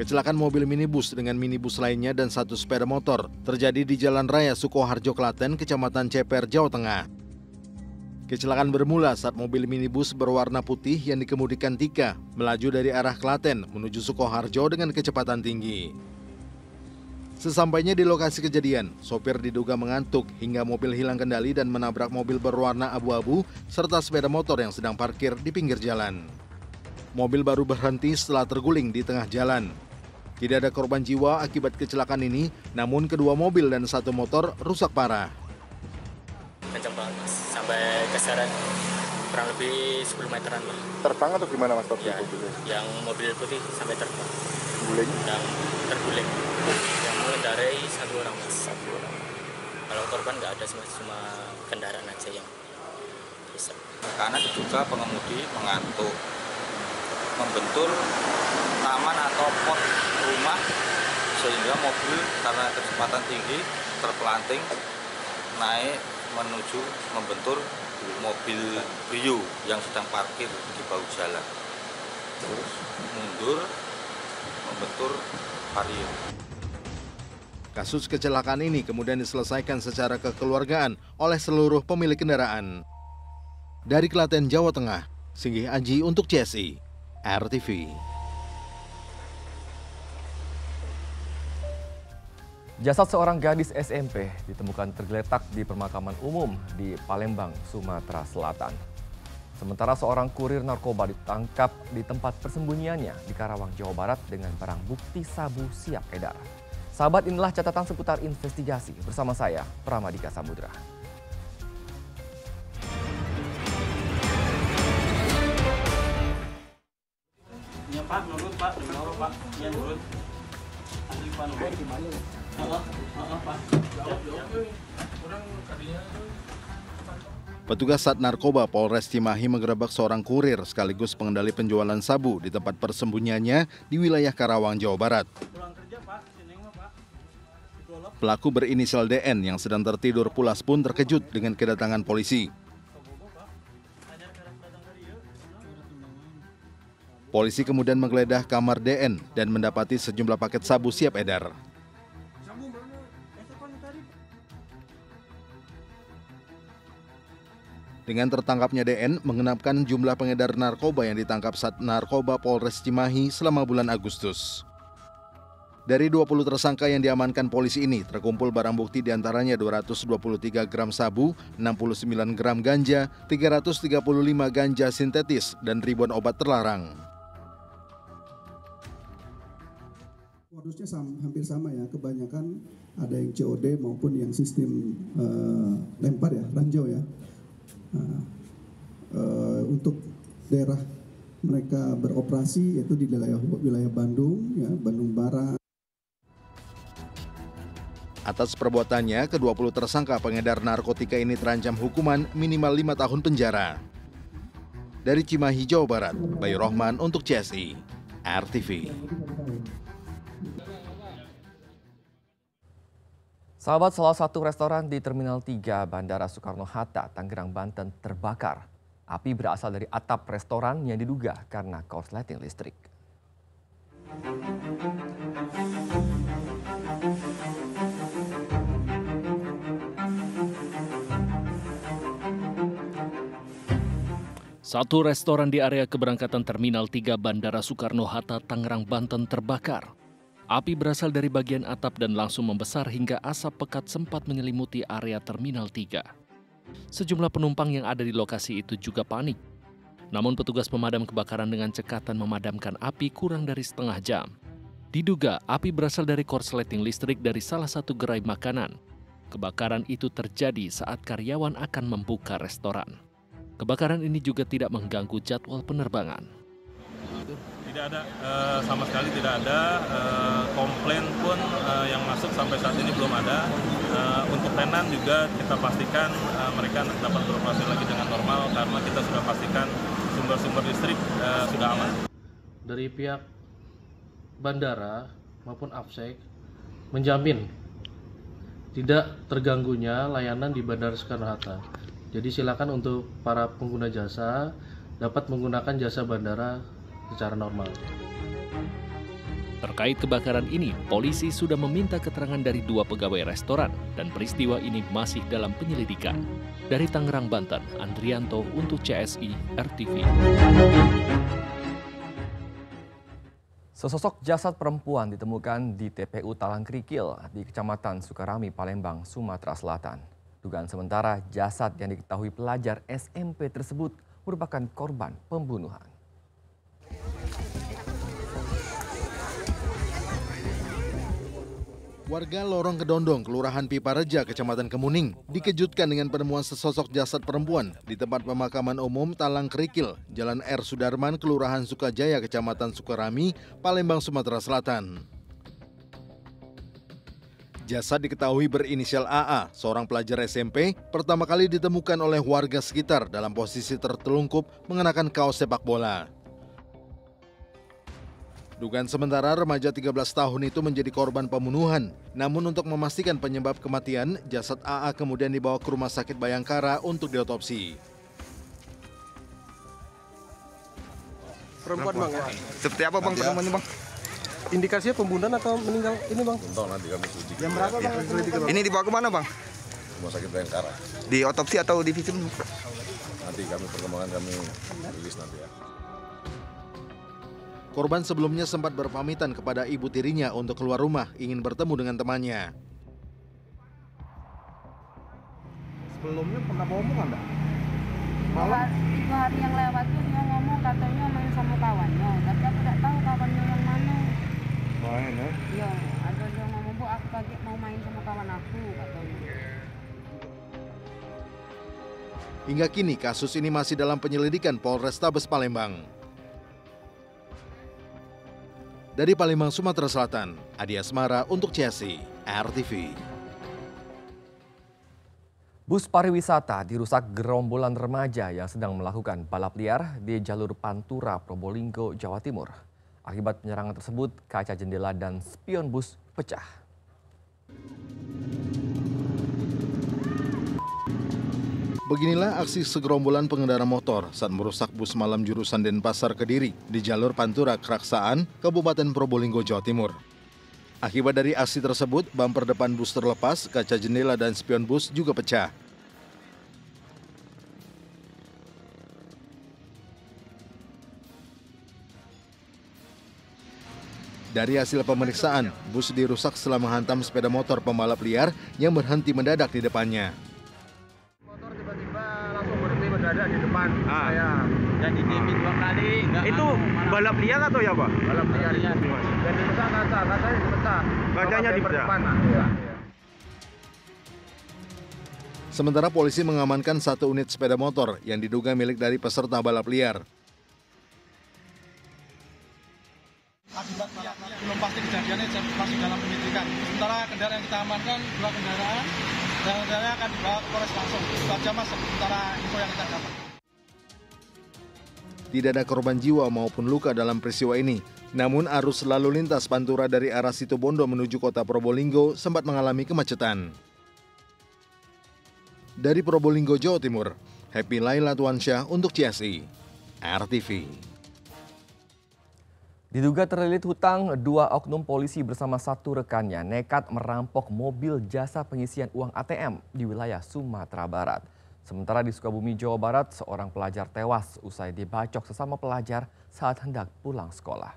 Kecelakaan mobil minibus dengan minibus lainnya dan satu sepeda motor terjadi di Jalan Raya Sukoharjo, Klaten, Kecamatan Ceper, Jawa Tengah. Kecelakaan bermula saat mobil minibus berwarna putih yang dikemudikan Tika melaju dari arah Klaten menuju Sukoharjo dengan kecepatan tinggi. Sesampainya di lokasi kejadian, sopir diduga mengantuk hingga mobil hilang kendali dan menabrak mobil berwarna abu-abu serta sepeda motor yang sedang parkir di pinggir jalan. Mobil baru berhenti setelah terguling di tengah jalan. Tidak ada korban jiwa akibat kecelakaan ini, namun kedua mobil dan satu motor rusak parah. Kencang banget mas, sampai keseran kurang lebih 10 meteran lah. Terbang atau gimana mas? Ya, yang mobil putih sampai terbang. Guling? Yang terguling. Yang mengendarai satu orang mas. Kalau korban nggak ada, cuma kendaraan aja yang rusak. Karena diduga pengemudi mengantuk, membentur taman atau pot rumah sehingga mobil karena kecepatan tinggi terpelanting naik menuju membentur mobil Brio yang sedang parkir di bahu jalan, terus mundur membentur vario. Kasus kecelakaan ini kemudian diselesaikan secara kekeluargaan oleh seluruh pemilik kendaraan. Dari Klaten, Jawa Tengah, Singgih Aji untuk CSI RTV. Jasad seorang gadis SMP ditemukan tergeletak di pemakaman umum di Palembang, Sumatera Selatan. Sementara seorang kurir narkoba ditangkap di tempat persembunyiannya di Karawang, Jawa Barat dengan barang bukti sabu siap edar. Sahabat, inilah catatan seputar investigasi bersama saya, Pramadika Samudra. Ya Pak, nurut Pak, demi Allah Pak, ya nurut. Asli Pak nurut. Pak. Petugas Sat Narkoba Polres Cimahi mengerebek seorang kurir sekaligus pengendali penjualan sabu di tempat persembunyiannya di wilayah Karawang, Jawa Barat. Pelaku berinisial DN yang sedang tertidur pulas pun terkejut dengan kedatangan polisi. Polisi kemudian menggeledah kamar DN dan mendapati sejumlah paket sabu siap edar. Dengan tertangkapnya DN mengenapkan jumlah pengedar narkoba yang ditangkap Sat Narkoba Polres Cimahi selama bulan Agustus. Dari 20 tersangka yang diamankan polisi ini, terkumpul barang bukti diantaranya 223 gram sabu, 69 gram ganja, 335 ganja sintetis, dan ribuan obat terlarang. Modusnya hampir sama ya, kebanyakan ada yang COD maupun yang sistem lempar ya, ranjau ya. Untuk daerah mereka beroperasi yaitu di wilayah Bandung, ya, Bandung Barat. Atas perbuatannya, ke-20 tersangka pengedar narkotika ini terancam hukuman minimal 5 tahun penjara. Dari Cimahi, Jawa Barat, Bayu Rohman untuk CSI RTV. Sahabat, salah satu restoran di Terminal 3 Bandara Soekarno-Hatta, Tangerang, Banten terbakar. Api berasal dari atap restoran yang diduga karena korsleting listrik. Satu restoran di area keberangkatan Terminal 3 Bandara Soekarno-Hatta, Tangerang, Banten terbakar. Api berasal dari bagian atap dan langsung membesar hingga asap pekat sempat menyelimuti area Terminal 3. Sejumlah penumpang yang ada di lokasi itu juga panik. Namun petugas pemadam kebakaran dengan cekatan memadamkan api kurang dari setengah jam. Diduga api berasal dari korsleting listrik dari salah satu gerai makanan. Kebakaran itu terjadi saat karyawan akan membuka restoran. Kebakaran ini juga tidak mengganggu jadwal penerbangan. Tidak ada, sama sekali tidak ada, komplain pun yang masuk sampai saat ini belum ada. Untuk tenan juga kita pastikan mereka dapat beroperasi lagi dengan normal karena kita sudah pastikan sumber-sumber listrik sudah aman. Dari pihak bandara maupun APSEC menjamin tidak terganggunya layanan di Bandara Soekarno-Hatta. Jadi silakan untuk para pengguna jasa dapat menggunakan jasa bandara secara normal. Terkait kebakaran ini, polisi sudah meminta keterangan dari 2 pegawai restoran dan peristiwa ini masih dalam penyelidikan. Dari Tangerang, Banten, Andrianto untuk CSI RTV. Sesosok jasad perempuan ditemukan di TPU Talangkrikil di Kecamatan Sukarami, Palembang, Sumatera Selatan. Dugaan sementara jasad yang diketahui pelajar SMP tersebut merupakan korban pembunuhan. Warga Lorong Kedondong, Kelurahan Pipareja, Kecamatan Kemuning, dikejutkan dengan penemuan sesosok jasad perempuan di tempat pemakaman umum Talangkrikil, Jalan R. Sudarman, Kelurahan Sukajaya, Kecamatan Sukarami, Palembang, Sumatera Selatan. Jasad diketahui berinisial AA, seorang pelajar SMP, pertama kali ditemukan oleh warga sekitar dalam posisi tertelungkup mengenakan kaos sepak bola. Dugaan sementara remaja 13 tahun itu menjadi korban pembunuhan. Namun untuk memastikan penyebab kematian, jasad AA kemudian dibawa ke Rumah Sakit Bayangkara untuk diotopsi. Perempuan bang ya? Seperti apa bang pertemuannya bang? Indikasinya pembunuhan atau meninggal ini bang? Belum tahu, nanti kami selidiki. Yang berapa bang? Ini dibawa ke mana bang? Rumah Sakit Bayangkara. Di otopsi atau di visum? Nanti kami perkembangan kami rilis nanti ya. Korban sebelumnya sempat berpamitan kepada ibu tirinya untuk keluar rumah ingin bertemu dengan temannya. Sebelumnya pernah ngomong enggak? Malam 3 hari yang lewat tuh dia ngomong katanya main sama kawannya, tapi aku tidak tahu kawannya yang mana. Main ya? Iya, ada dia ngomong, Bu, aku kaget mau main sama kawan aku katanya. Hingga kini kasus ini masih dalam penyelidikan Polrestabes Palembang. Dari Palembang, Sumatera Selatan, Adi Asmara untuk CSI RTV. Bus pariwisata dirusak gerombolan remaja yang sedang melakukan balap liar di jalur Pantura, Probolinggo, Jawa Timur. Akibat penyerangan tersebut, kaca jendela dan spion bus pecah. Beginilah aksi segerombolan pengendara motor saat merusak bus malam jurusan Denpasar Kediri di jalur Pantura Keraksaan, Kabupaten Probolinggo, Jawa Timur. Akibat dari aksi tersebut, bumper depan bus terlepas, kaca jendela dan spion bus juga pecah. Dari hasil pemeriksaan, bus dirusak setelah menghantam sepeda motor pembalap liar yang berhenti mendadak di depannya. Ada di depan saya dan ditiming 2 kali. Itu balap liar atau ya pak? Balap liar. Dan dipecah kacanya dipecah. Kacanya dipecah. Sementara polisi mengamankan 1 unit sepeda motor yang diduga milik dari peserta balap liar. Akibatnya belum pasti kejadiannya masih dalam penyelidikan. Sementara kendaraan yang kita amankan 2 kendaraan. Dan kendaraan akan dibawa ke Polres langsung. Itu saja mas sementara info yang kita dapat. Tidak ada korban jiwa maupun luka dalam peristiwa ini. Namun arus lalu lintas Pantura dari arah Situbondo menuju kota Probolinggo sempat mengalami kemacetan. Dari Probolinggo, Jawa Timur, Happy Laila Tuansyah untuk CSI RTV. Diduga terlilit hutang, 2 oknum polisi bersama 1 rekannya nekat merampok mobil jasa pengisian uang ATM di wilayah Sumatera Barat. Sementara di Sukabumi, Jawa Barat, seorang pelajar tewas usai dibacok sesama pelajar saat hendak pulang sekolah.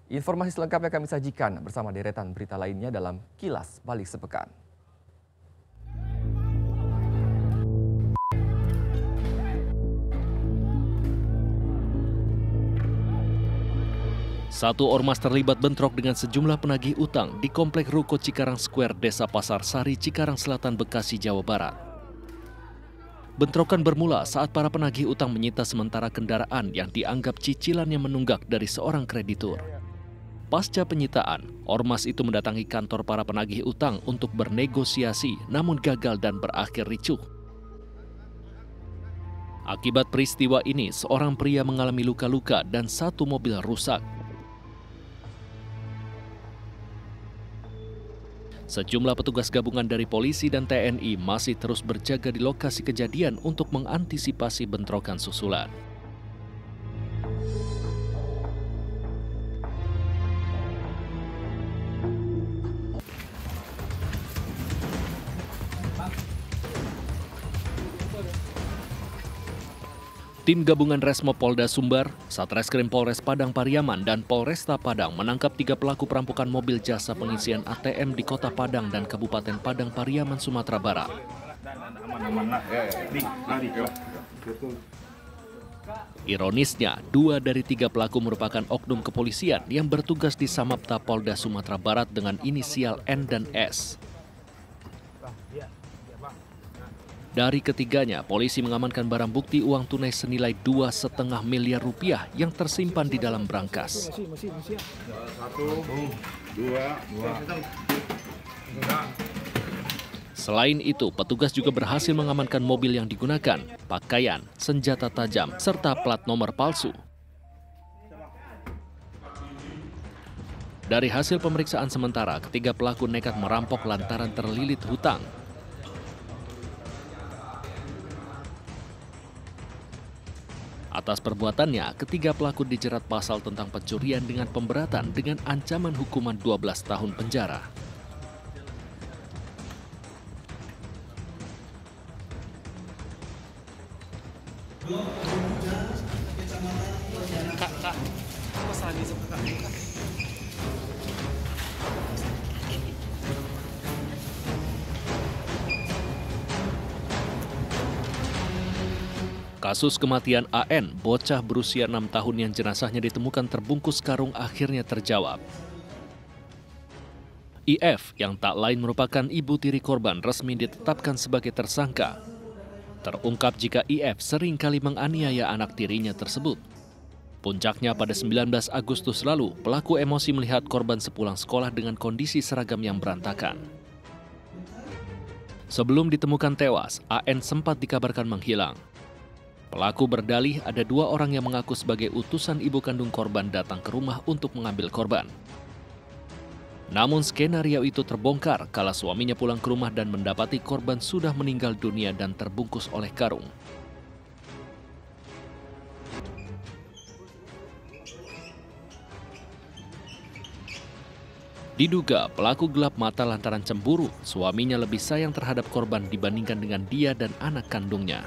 Informasi selengkapnya kami sajikan bersama deretan berita lainnya dalam Kilas Balik Sepekan. Satu ormas terlibat bentrok dengan sejumlah penagih utang di Komplek Ruko Cikarang Square, Desa Pasar Sari, Cikarang Selatan, Bekasi, Jawa Barat. Bentrokan bermula saat para penagih utang menyita sementara kendaraan yang dianggap cicilannya menunggak dari seorang kreditur. Pasca penyitaan, ormas itu mendatangi kantor para penagih utang untuk bernegosiasi, namun gagal dan berakhir ricuh. Akibat peristiwa ini, seorang pria mengalami luka-luka dan 1 mobil rusak. Sejumlah petugas gabungan dari polisi dan TNI masih terus berjaga di lokasi kejadian untuk mengantisipasi bentrokan susulan. Tim gabungan Resmo Polda Sumbar, Satreskrim Polres Padang Pariaman, dan Polresta Padang menangkap 3 pelaku perampokan mobil jasa pengisian ATM di Kota Padang dan Kabupaten Padang Pariaman, Sumatera Barat. Ironisnya, 2 dari 3 pelaku merupakan oknum kepolisian yang bertugas di Samapta Polda Sumatera Barat dengan inisial N dan S. Dari ketiganya, polisi mengamankan barang bukti uang tunai senilai 2,5 miliar rupiah yang tersimpan di dalam brankas. Selain itu, petugas juga berhasil mengamankan mobil yang digunakan, pakaian, senjata tajam, serta plat nomor palsu. Dari hasil pemeriksaan sementara, ketiga pelaku nekat merampok lantaran terlilit hutang. Atas perbuatannya, ketiga pelaku dijerat pasal tentang pencurian dengan pemberatan dengan ancaman hukuman 12 tahun penjara. Kasus kematian AN, bocah berusia 6 tahun yang jenazahnya ditemukan terbungkus karung akhirnya terjawab. IF, yang tak lain merupakan ibu tiri korban, resmi ditetapkan sebagai tersangka. Terungkap jika IF seringkali menganiaya anak tirinya tersebut. Puncaknya pada 19 Agustus lalu, pelaku emosi melihat korban sepulang sekolah dengan kondisi seragam yang berantakan. Sebelum ditemukan tewas, AN sempat dikabarkan menghilang. Pelaku berdalih ada 2 orang yang mengaku sebagai utusan ibu kandung korban datang ke rumah untuk mengambil korban. Namun skenario itu terbongkar kala suaminya pulang ke rumah dan mendapati korban sudah meninggal dunia dan terbungkus oleh karung. Diduga pelaku gelap mata lantaran cemburu, suaminya lebih sayang terhadap korban dibandingkan dengan dia dan anak kandungnya.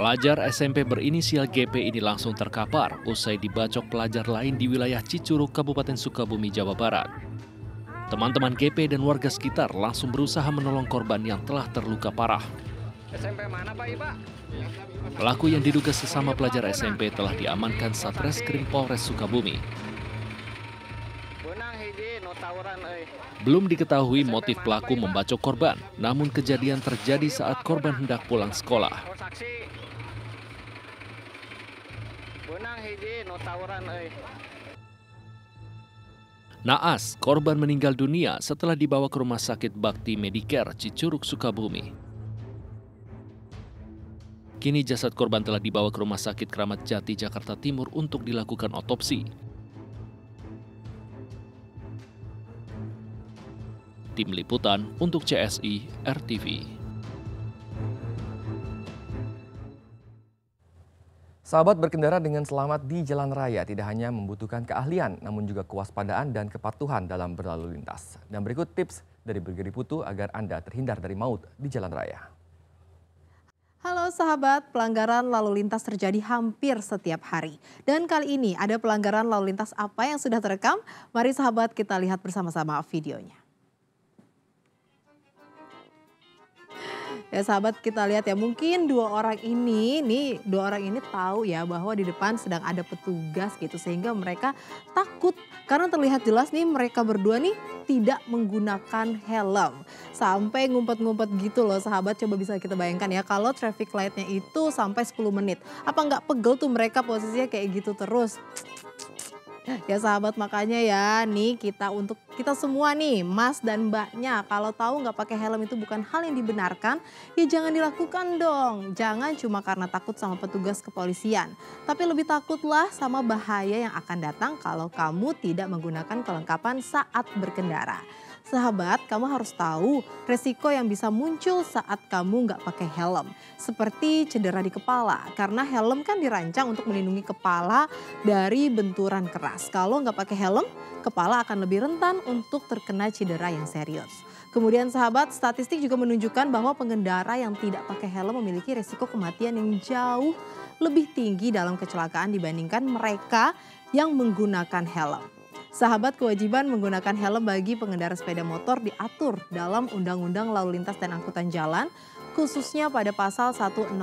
Pelajar SMP berinisial GP ini langsung terkapar usai dibacok pelajar lain di wilayah Cicurug, Kabupaten Sukabumi, Jawa Barat. Teman-teman GP dan warga sekitar langsung berusaha menolong korban yang telah terluka parah. SMP mana Pak, Iba? Pelaku yang diduga sesama pelajar SMP telah diamankan Satreskrim Polres Sukabumi. Belum diketahui motif pelaku membacok korban, namun kejadian terjadi saat korban hendak pulang sekolah. Naas, korban meninggal dunia setelah dibawa ke Rumah Sakit Bakti Medicare Cicurug, Sukabumi. Kini jasad korban telah dibawa ke Rumah Sakit Kramat Jati, Jakarta Timur untuk dilakukan otopsi. Tim Liputan untuk CSI RTV. Sahabat, berkendara dengan selamat di jalan raya tidak hanya membutuhkan keahlian, namun juga kewaspadaan dan kepatuhan dalam berlalu lintas. Dan berikut tips dari Brigade Putu agar Anda terhindar dari maut di jalan raya. Halo sahabat, pelanggaran lalu lintas terjadi hampir setiap hari. Dan kali ini ada pelanggaran lalu lintas apa yang sudah terekam? Mari sahabat kita lihat bersama-sama videonya. Ya sahabat, kita lihat ya, mungkin dua orang ini tahu ya bahwa di depan sedang ada petugas gitu, sehingga mereka takut karena terlihat jelas nih mereka berdua nih tidak menggunakan helm. Sampai ngumpet-ngumpet gitu loh sahabat, coba bisa kita bayangkan ya kalau traffic lightnya itu sampai 10 menit. Apa nggak pegel tuh mereka posisinya kayak gitu terus. Ya sahabat, makanya ya nih untuk kita semua nih, mas dan mbaknya, kalau tahu nggak pakai helm itu bukan hal yang dibenarkan, ya jangan dilakukan dong. Jangan cuma karena takut sama petugas kepolisian, tapi lebih takutlah sama bahaya yang akan datang kalau kamu tidak menggunakan kelengkapan saat berkendara. Sahabat, kamu harus tahu resiko yang bisa muncul saat kamu nggak pakai helm. Seperti cedera di kepala, karena helm kan dirancang untuk melindungi kepala dari benturan keras. Kalau nggak pakai helm, kepala akan lebih rentan untuk terkena cedera yang serius. Kemudian sahabat, statistik juga menunjukkan bahwa pengendara yang tidak pakai helm memiliki resiko kematian yang jauh lebih tinggi dalam kecelakaan dibandingkan mereka yang menggunakan helm. Sahabat, kewajiban menggunakan helm bagi pengendara sepeda motor diatur dalam Undang-Undang Lalu Lintas dan Angkutan Jalan, khususnya pada pasal 106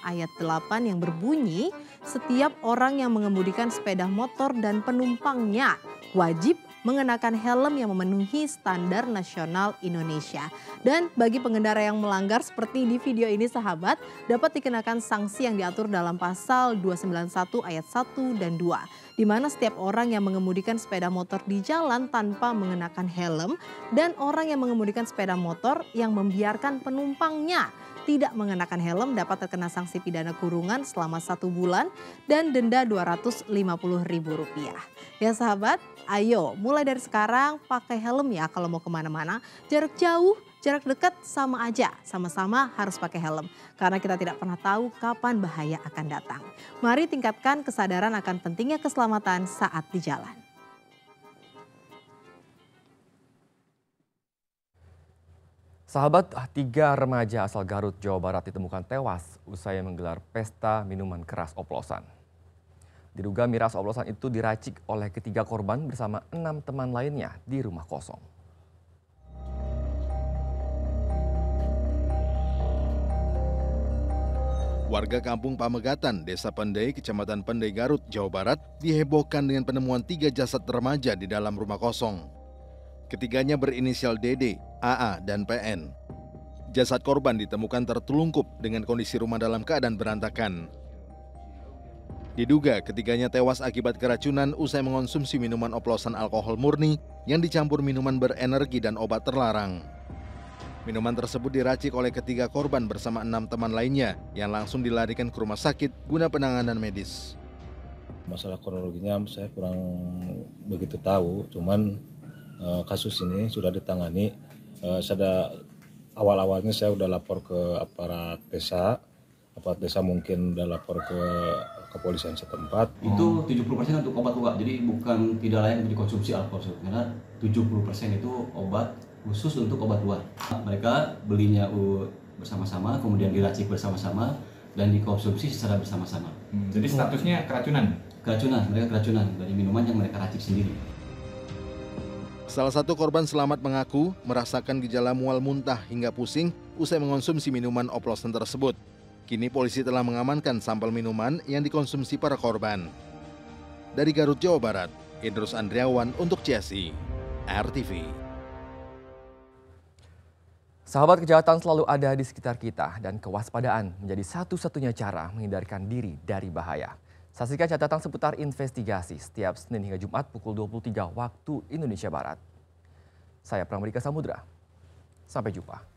ayat 8 yang berbunyi, setiap orang yang mengemudikan sepeda motor dan penumpangnya wajib mengenakan helm yang memenuhi standar nasional Indonesia. Dan bagi pengendara yang melanggar seperti di video ini sahabat, dapat dikenakan sanksi yang diatur dalam pasal 291 ayat 1 dan 2. Di mana setiap orang yang mengemudikan sepeda motor di jalan tanpa mengenakan helm dan orang yang mengemudikan sepeda motor yang membiarkan penumpangnya tidak mengenakan helm dapat terkena sanksi pidana kurungan selama 1 bulan dan denda Rp250.000. Ya sahabat, ayo mulai dari sekarang pakai helm ya kalau mau kemana-mana. Jarak jauh, jarak dekat sama aja, sama-sama harus pakai helm. Karena kita tidak pernah tahu kapan bahaya akan datang. Mari tingkatkan kesadaran akan pentingnya keselamatan saat di jalan. Sahabat, 3 remaja asal Garut, Jawa Barat ditemukan tewas usai menggelar pesta minuman keras oplosan. Diduga miras oplosan itu diracik oleh ketiga korban bersama 6 teman lainnya di rumah kosong. Warga kampung Pamegatan, Desa Pendai, Kecamatan Pendai, Garut, Jawa Barat dihebohkan dengan penemuan 3 jasad remaja di dalam rumah kosong. Ketiganya berinisial DD, AA, dan PN. Jasad korban ditemukan tertelungkup dengan kondisi rumah dalam keadaan berantakan. Diduga ketiganya tewas akibat keracunan usai mengonsumsi minuman oplosan alkohol murni yang dicampur minuman berenergi dan obat terlarang. Minuman tersebut diracik oleh ketiga korban bersama 6 teman lainnya yang langsung dilarikan ke rumah sakit guna penanganan medis. Masalah kronologinya saya kurang begitu tahu, cuman kasus ini sudah ditangani. Awal-awalnya saya sudah lapor ke aparat desa mungkin sudah lapor ke kepolisian setempat. Itu 70% untuk obat-obat, jadi bukan tidak layak untuk dikonsumsi alkohol, karena 70% itu obat khusus untuk obat luar. Mereka belinya bersama-sama, kemudian diracik bersama-sama dan dikonsumsi secara bersama-sama. Jadi statusnya keracunan? Keracunan, mereka keracunan dari minuman yang mereka racik sendiri. Salah satu korban selamat mengaku merasakan gejala mual muntah hingga pusing usai mengonsumsi minuman oplosan tersebut. Kini polisi telah mengamankan sampel minuman yang dikonsumsi para korban. Dari Garut, Jawa Barat, Idrus Andriawan untuk CSI, RTV. Sahabat, kejahatan selalu ada di sekitar kita dan kewaspadaan menjadi satu-satunya cara menghindarkan diri dari bahaya. Saksikan catatan seputar investigasi setiap Senin hingga Jumat pukul 23 waktu Indonesia Barat. Saya Pramudika Samudra. Sampai jumpa.